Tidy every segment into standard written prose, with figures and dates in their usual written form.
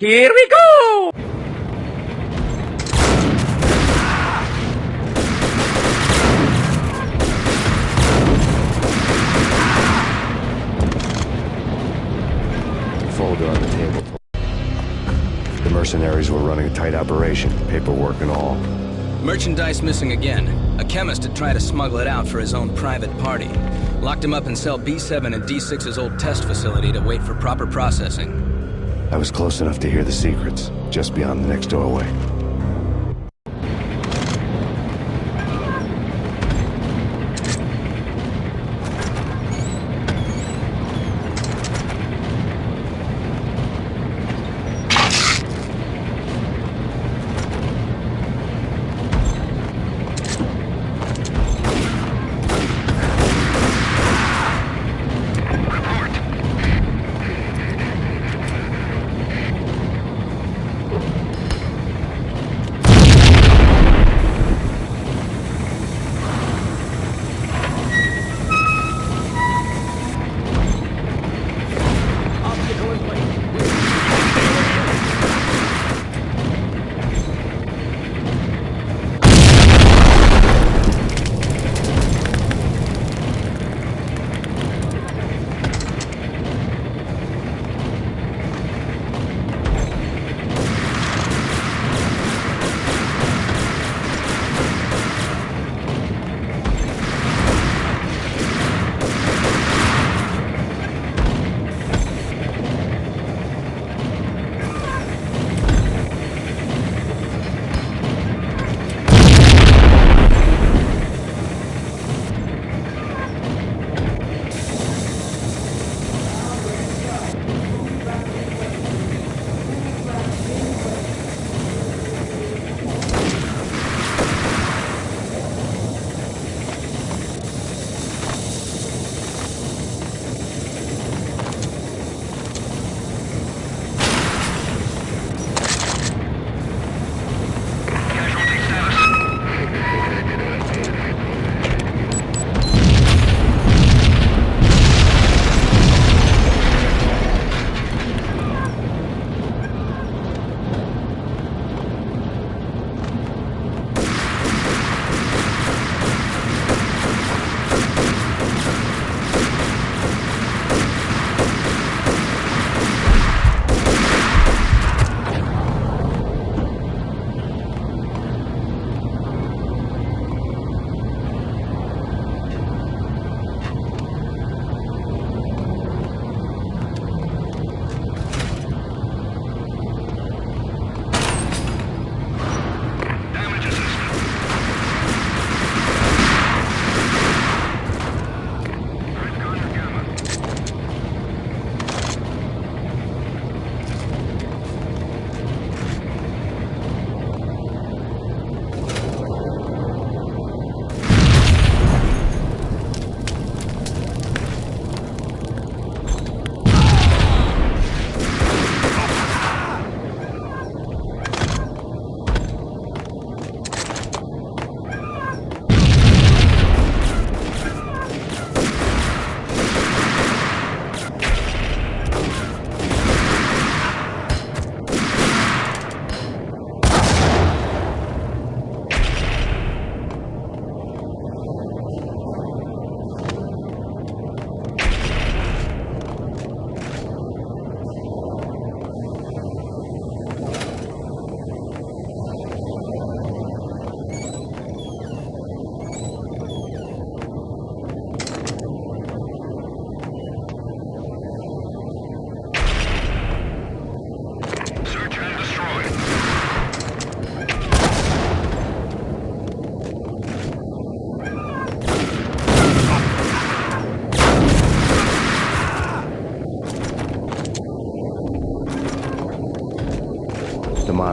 Here we go! Folder on the table. The mercenaries were running a tight operation, paperwork and all. Merchandise missing again. A chemist had tried to smuggle it out for his own private party. Locked him up in cell B7 and D6's old test facility to wait for proper processing. I was close enough to hear the secrets, just beyond the next doorway.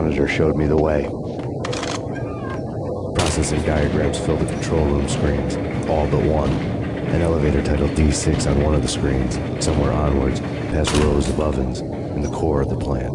monitor showed me the way. Processing diagrams filled the control room screens, all but one. An elevator titled D6 on one of the screens, somewhere onwards, past rows of ovens, in the core of the plant.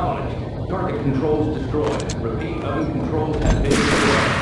Acknowledged. Target controls destroyed. Repeat, oven controls have been destroyed.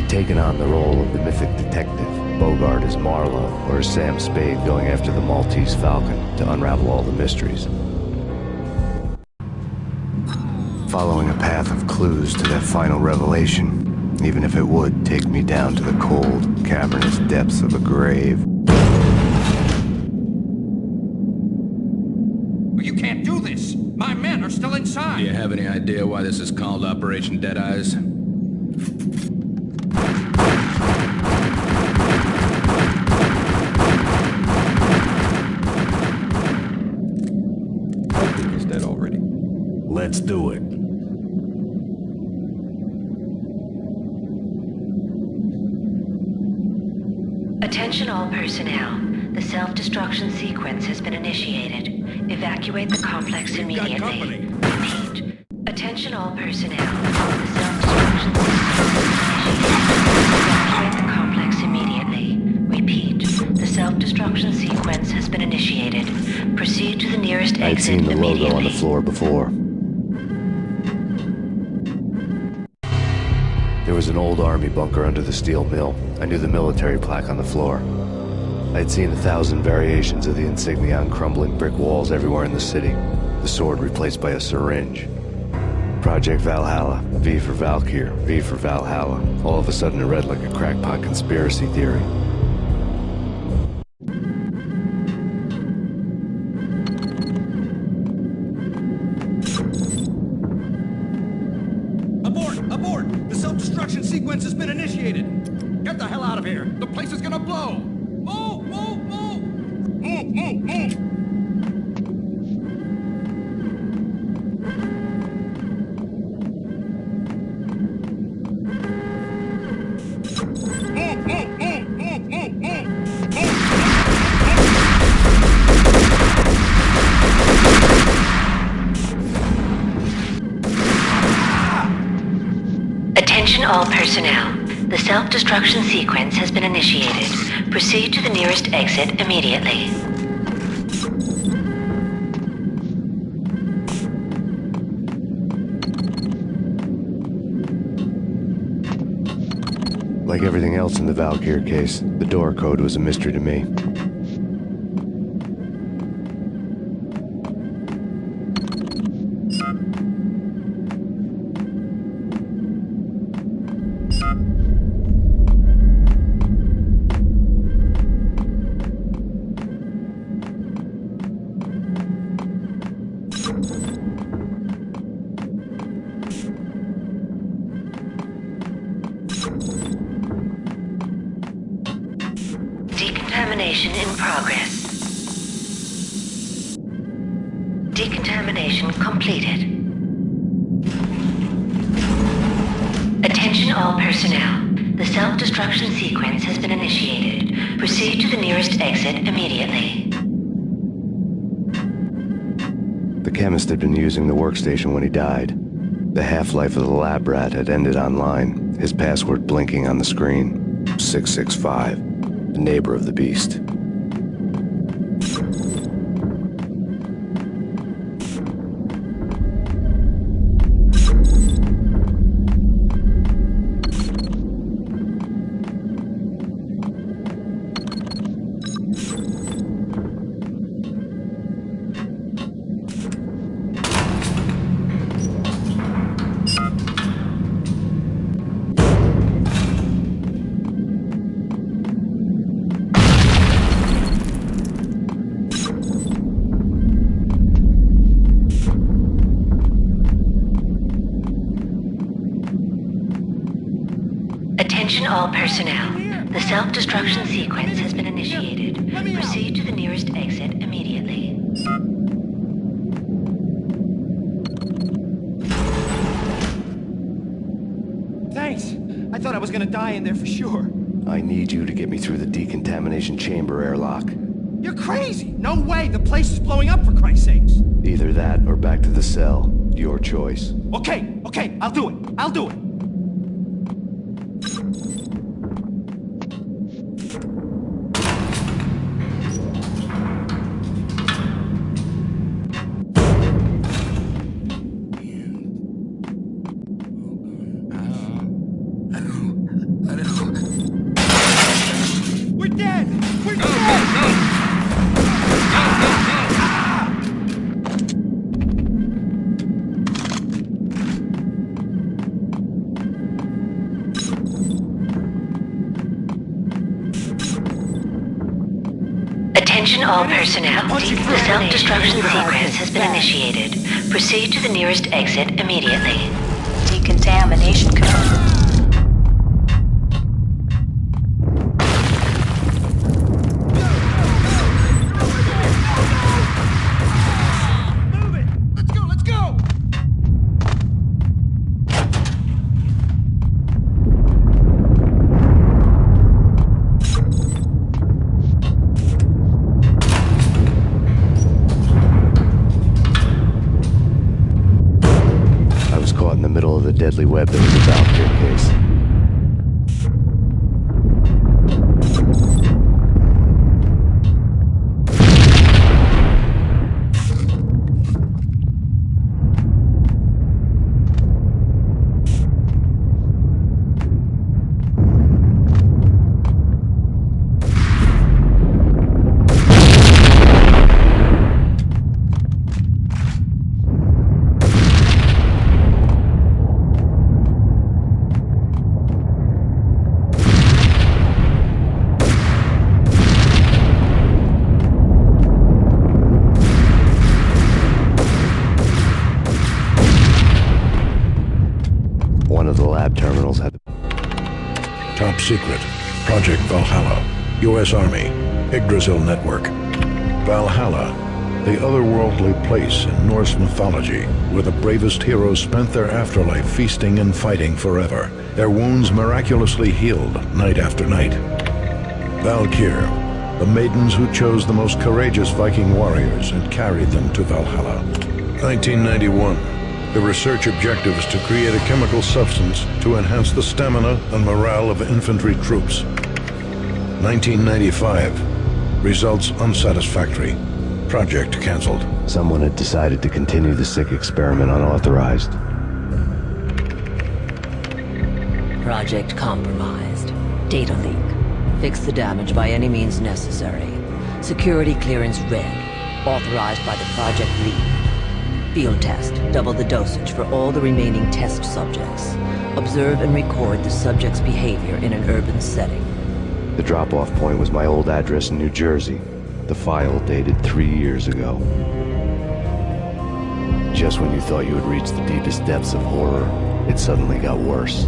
Taken on the role of the mythic detective, Bogart as Marlowe, or as Sam Spade going after the Maltese Falcon to unravel all the mysteries. Following a path of clues to that final revelation, even if it would take me down to the cold, cavernous depths of a grave. You can't do this! My men are still inside! Do you have any idea why this is called Operation Dead Eyes? Let's do it. Attention all personnel. The self-destruction sequence has been initiated. Evacuate the complex immediately. Repeat. Attention all personnel. The self-destruction self-destruction sequence has been initiated. Proceed to the nearest I'd exit seen the immediately. logo on the floor before. There was an old army bunker under the steel mill. I knew the military plaque on the floor. I'd seen 1,000 variations of the insignia on crumbling brick walls everywhere in the city. The sword replaced by a syringe. Project Valhalla, V for Valkyr, V for Valhalla. All of a sudden it read like a crackpot conspiracy theory. Abort! The self-destruction sequence has been initiated! Get the hell out of here! The place is gonna blow! Move! Move! Move! Move! Move! Move! Attention all personnel. The self-destruction sequence has been initiated. Proceed to the nearest exit immediately. Like everything else in the Valkyr case, the door code was a mystery to me. Decontamination in progress. Decontamination completed. Attention all personnel. The self-destruction sequence has been initiated. Proceed to the nearest exit immediately. The chemist had been using the workstation when he died. The half-life of the lab rat had ended online, his password blinking on the screen. 665. The neighbor of the beast. Attention all personnel. The self-destruction sequence has been initiated. Proceed to the nearest exit immediately. Thanks! I thought I was gonna die in there for sure. I need you to get me through the decontamination chamber airlock. You're crazy! No way! The place is blowing up, for Christ's sakes! Either that or back to the cell. Your choice. Okay, I'll do it. I'll do it. We're dead! We're dead! Attention all personnel. The self-destruction sequence has been initiated. Proceed to the nearest exit immediately. Decontamination code. Move it! Let's go, let's go! I was caught in the middle of the deadly web that was the Valkyr case. secret. Project Valhalla. U.S. Army. Yggdrasil Network. Valhalla, the otherworldly place in Norse mythology where the bravest heroes spent their afterlife feasting and fighting forever, their wounds miraculously healed night after night. Valkyr, the maidens who chose the most courageous Viking warriors and carried them to Valhalla. 1991. The research objective is to create a chemical substance to enhance the stamina and morale of infantry troops. 1995. Results unsatisfactory. Project canceled. Someone had decided to continue the sick experiment unauthorized. Project compromised. Data leak. Fix the damage by any means necessary. Security clearance red. Authorized by the project lead. Field test. Double the dosage for all the remaining test subjects. Observe and record the subject's behavior in an urban setting. The drop-off point was my old address in New Jersey. The file dated 3 years ago. Just when you thought you had reached the deepest depths of horror, it suddenly got worse.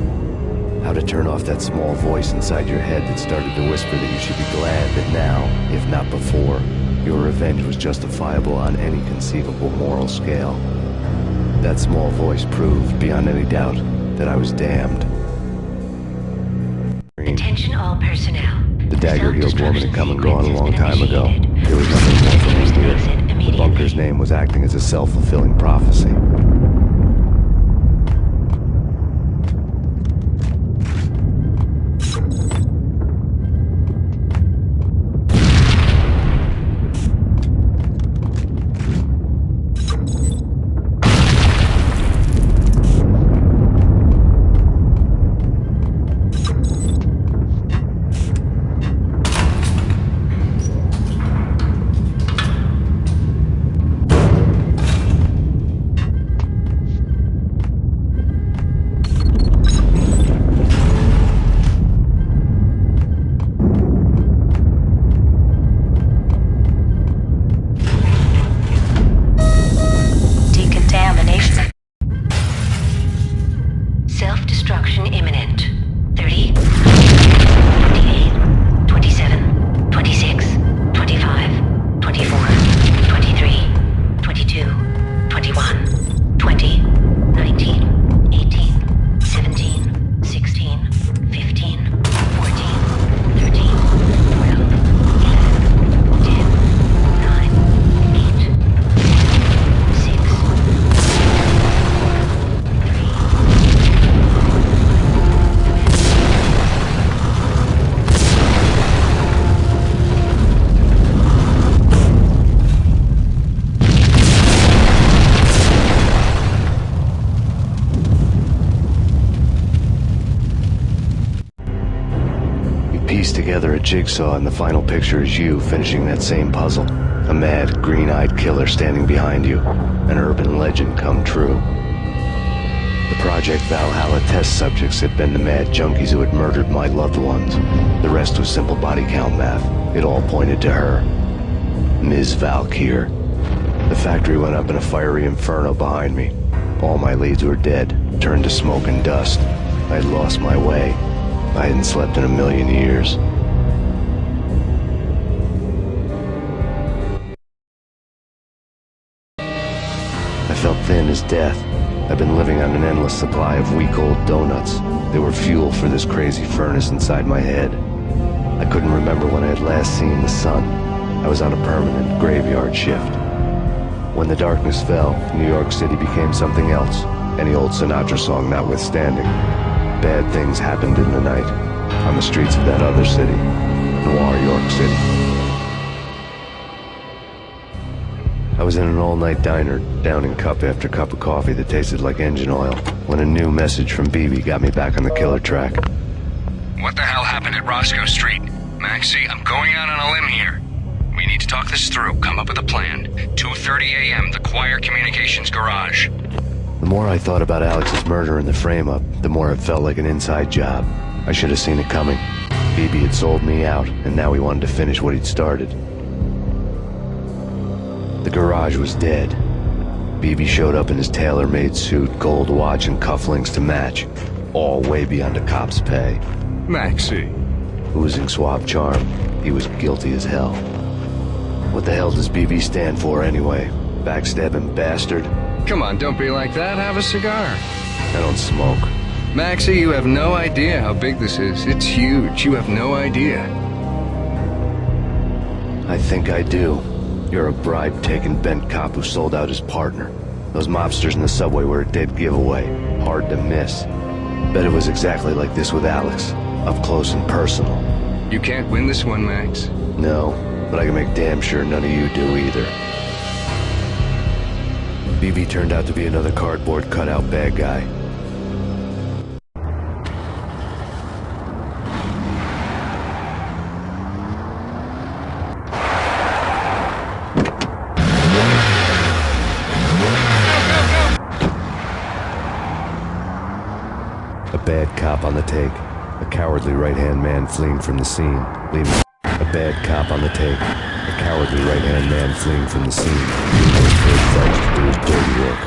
How to turn off that small voice inside your head that started to whisper that you should be glad that now, if not before, your revenge was justifiable on any conceivable moral scale. That small voice proved, beyond any doubt, that I was damned. Attention all personnel. The dagger-heeled woman had come and gone a long time ago. There was nothing more for me here. The bunker's name was acting as a self-fulfilling prophecy. Self-destruction imminent. 30, 28, 27, 26, 25, 24, 23, 22, 21, 20, 19, 18, 17, 16, 15, 14, 13, 12, 11, 10, 9, 8, 6, Piece together a jigsaw, and the final picture is you finishing that same puzzle. A mad, green-eyed killer standing behind you. An urban legend come true. The Project Valhalla test subjects had been the mad junkies who had murdered my loved ones. The rest was simple body count math. It all pointed to her. Ms. Valkyr. The factory went up in a fiery inferno behind me. All my leads were dead, turned to smoke and dust. I had lost my way. I hadn't slept in a million years. I felt thin as death. I'd been living on an endless supply of week-old donuts. They were fuel for this crazy furnace inside my head. I couldn't remember when I had last seen the sun. I was on a permanent graveyard shift. When the darkness fell, New York City became something else, any old Sinatra song notwithstanding. Bad things happened in the night, on the streets of that other city, Noir York City. I was in an all-night diner, downing cup after cup of coffee that tasted like engine oil, when a new message from BB got me back on the killer track. What the hell happened at Roscoe Street? Maxie, I'm going out on a limb here. We need to talk this through, come up with a plan. 2:30 a.m., the Choir Communications Garage. The more I thought about Alex's murder and the frame-up, the more it felt like an inside job. I should have seen it coming. BB had sold me out, and now he wanted to finish what he'd started. The garage was dead. BB showed up in his tailor-made suit, gold watch, and cufflinks to match. all way beyond a cop's pay. Maxie. Oozing suave charm, he was guilty as hell. What the hell does BV stand for anyway? Backstabbing bastard? Come on, don't be like that. Have a cigar. I don't smoke. Maxie, you have no idea how big this is. It's huge. You have no idea. I think I do. You're a bribe-taking bent cop who sold out his partner. Those mobsters in the subway were a dead giveaway. Hard to miss. Bet it was exactly like this with Alex. Up close and personal. You can't win this one, Max. No, but I can make damn sure none of you do either. BV turned out to be another cardboard cutout bad guy. A bad cop on the take. A cowardly right-hand man fleeing from the scene, leaving a bad cop on the take. A cowardly right-hand man fleeing from the scene, leaving his third thugs to do his dirty work.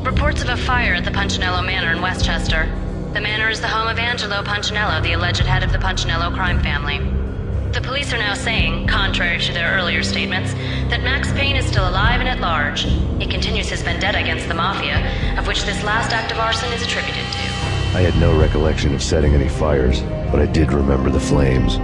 Reports of a fire at the Punchinello Manor in Westchester. The manor is the home of Angelo Punchinello, the alleged head of the Punchinello crime family. The police are now saying, contrary to their earlier statements, that Max Payne is still alive and at large. He continues his vendetta against the Mafia, of which this last act of arson is attributed to. I had no recollection of setting any fires, but I did remember the flames.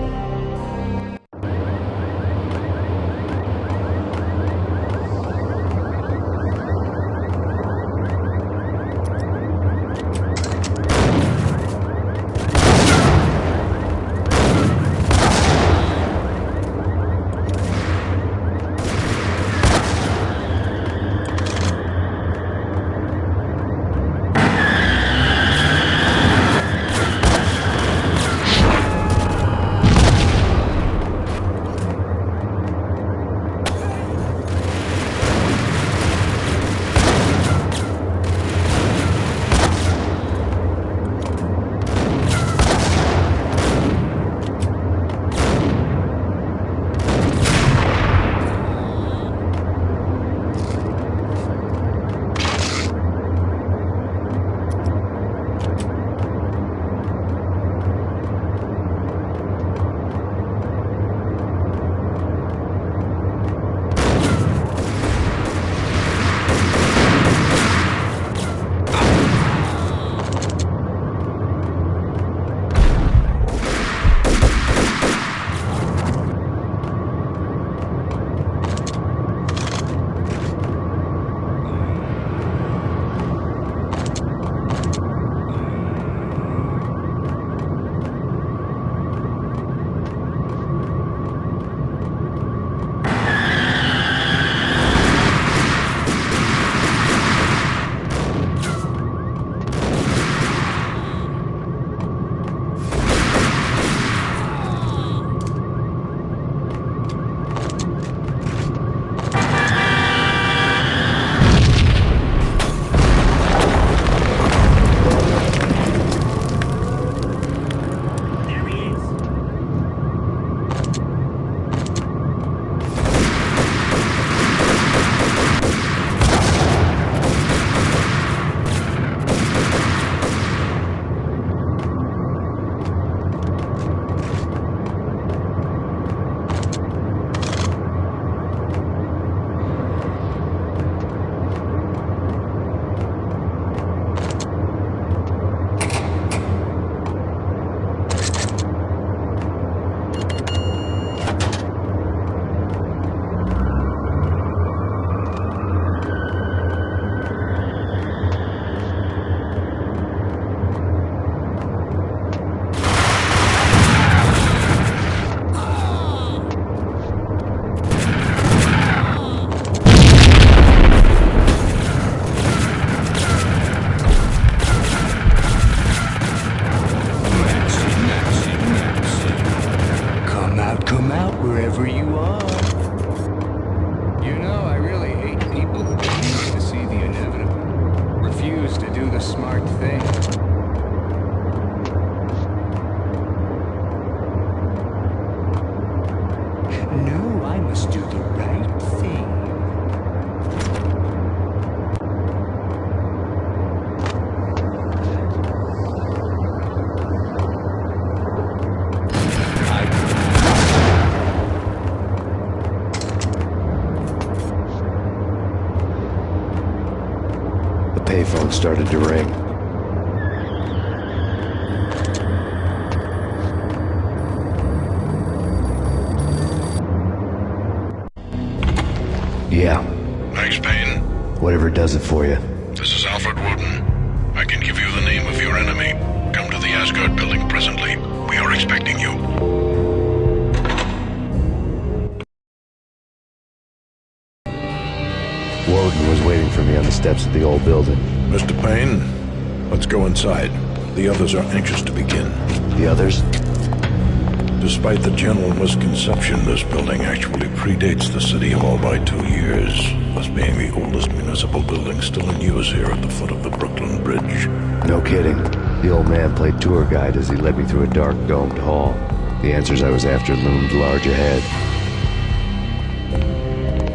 Payphone started to ring. Yeah. Max Payne? Whatever does it for you. This is Alfred Woden. I can give you the name of your enemy. Come to the Asgard building presently. We are expecting you. Woden was waiting for me on the steps of the old building. Mr. Payne, let's go inside. The others are anxious to begin. The others? Despite the general misconception, this building actually predates the City Hall by 2 years, thus being the oldest municipal building still in use here at the foot of the Brooklyn Bridge. No kidding. The old man played tour guide as he led me through a dark, domed hall. The answers I was after loomed large ahead.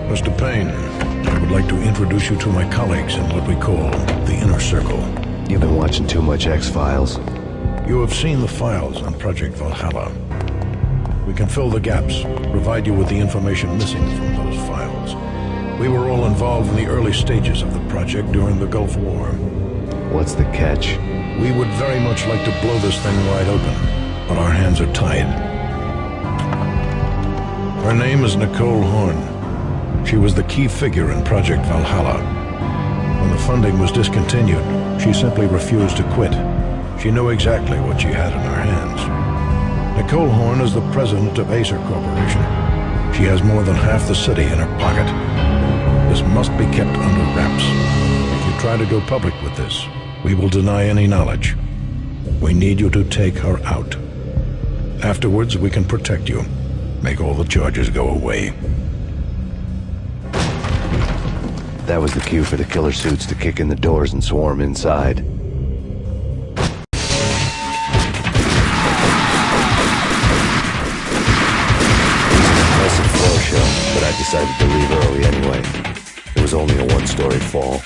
Mr. Payne, I would like to introduce you to my colleagues in what we call the Inner Circle. You've been watching too much X-Files. You have seen the files on Project Valhalla. We can fill the gaps, provide you with the information missing from those files. We were all involved in the early stages of the project during the Gulf War. What's the catch? We would very much like to blow this thing wide open, but our hands are tied. Her name is Nicole Horn. She was the key figure in Project Valhalla. When the funding was discontinued, she simply refused to quit. She knew exactly what she had in her hands. Nicole Horn is the president of Acer Corporation. She has more than half the city in her pocket. This must be kept under wraps. If you try to go public with this, we will deny any knowledge. We need you to take her out. Afterwards, we can protect you. Make all the charges go away. That was the cue for the killer suits to kick in the doors and swarm inside. Impressive floor show, but I decided to leave early anyway. It was only a one-story fall.